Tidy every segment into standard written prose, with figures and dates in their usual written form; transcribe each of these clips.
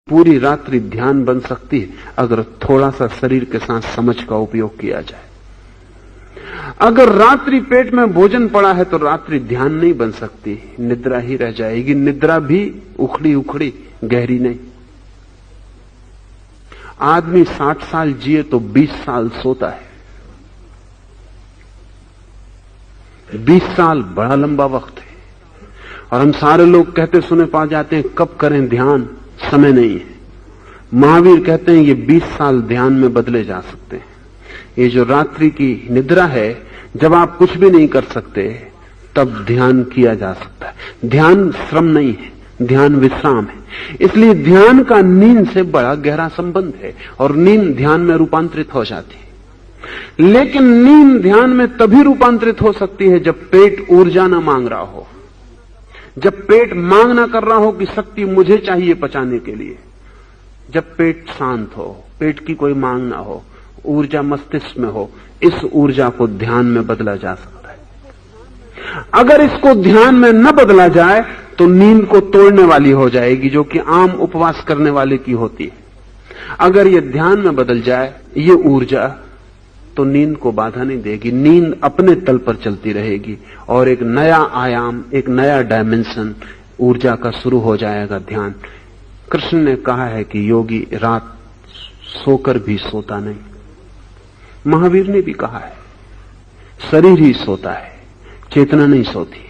पूरी रात्रि ध्यान बन सकती है अगर थोड़ा सा शरीर के साथ समझ का उपयोग किया जाए। अगर रात्रि पेट में भोजन पड़ा है तो रात्रि ध्यान नहीं बन सकती, निद्रा ही रह जाएगी। निद्रा भी उखड़ी उखड़ी, गहरी नहीं। आदमी 60 साल जिए तो 20 साल सोता है। 20 साल बड़ा लंबा वक्त है। और हम सारे लोग कहते सुने पा जाते हैं कब करें ध्यान, समय नहीं है। महावीर कहते हैं ये 20 साल ध्यान में बदले जा सकते हैं। ये जो रात्रि की निद्रा है, जब आप कुछ भी नहीं कर सकते तब ध्यान किया जा सकता है। ध्यान श्रम नहीं है, ध्यान विश्राम है। इसलिए ध्यान का नींद से बड़ा गहरा संबंध है और नींद ध्यान में रूपांतरित हो जाती है। लेकिन नींद ध्यान में तभी रूपांतरित हो सकती है जब पेट ऊर्जा न मांग रहा हो, जब पेट मांग ना कर रहा हो कि शक्ति मुझे चाहिए पचाने के लिए, जब पेट शांत हो, पेट की कोई मांग ना हो, ऊर्जा मस्तिष्क में हो। इस ऊर्जा को ध्यान में बदला जा सकता है। अगर इसको ध्यान में न बदला जाए तो नींद को तोड़ने वाली हो जाएगी, जो कि आम उपवास करने वाले की होती है। अगर ये ध्यान में बदल जाए ये ऊर्जा, तो नींद को बाधा नहीं देगी। नींद अपने तल पर चलती रहेगी और एक नया आयाम, एक नया डायमेंशन ऊर्जा का शुरू हो जाएगा ध्यान। कृष्ण ने कहा है कि योगी रात सोकर भी सोता नहीं। महावीर ने भी कहा है शरीर ही सोता है, चेतना नहीं सोती।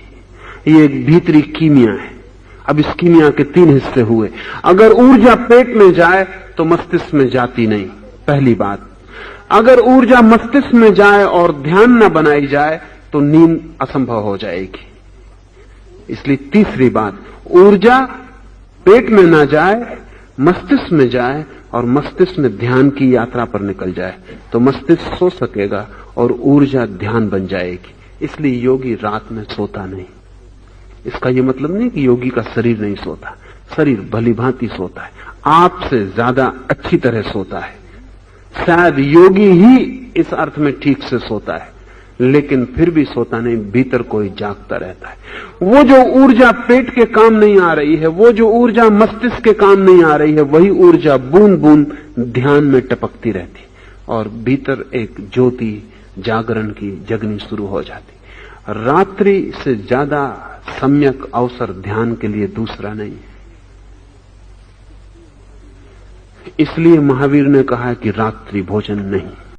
ये एक भीतरी कीमिया है। अब इस कीमिया के 3 हिस्से हुए। अगर ऊर्जा पेट में जाए तो मस्तिष्क में जाती नहीं, पहली बात। अगर ऊर्जा मस्तिष्क में जाए और ध्यान न बनाई जाए तो नींद असंभव हो जाएगी। इसलिए तीसरी बात, ऊर्जा पेट में ना जाए, मस्तिष्क में जाए और मस्तिष्क में ध्यान की यात्रा पर निकल जाए तो मस्तिष्क सो सकेगा और ऊर्जा ध्यान बन जाएगी। इसलिए योगी रात में सोता नहीं। इसका यह मतलब नहीं कि योगी का शरीर नहीं सोता, शरीर भली भांति सोता है, आपसे ज्यादा अच्छी तरह सोता है। शायद योगी ही इस अर्थ में ठीक से सोता है, लेकिन फिर भी सोता नहीं, भीतर कोई जागता रहता है। वो जो ऊर्जा पेट के काम नहीं आ रही है, वो जो ऊर्जा मस्तिष्क के काम नहीं आ रही है, वही ऊर्जा बूंद बूंद ध्यान में टपकती रहती और भीतर एक ज्योति जागरण की जगनी शुरू हो जाती। रात्रि से ज्यादा सम्यक अवसर ध्यान के लिए दूसरा नहीं है। इसलिए महावीर ने कहा कि रात्रि भोजन नहीं।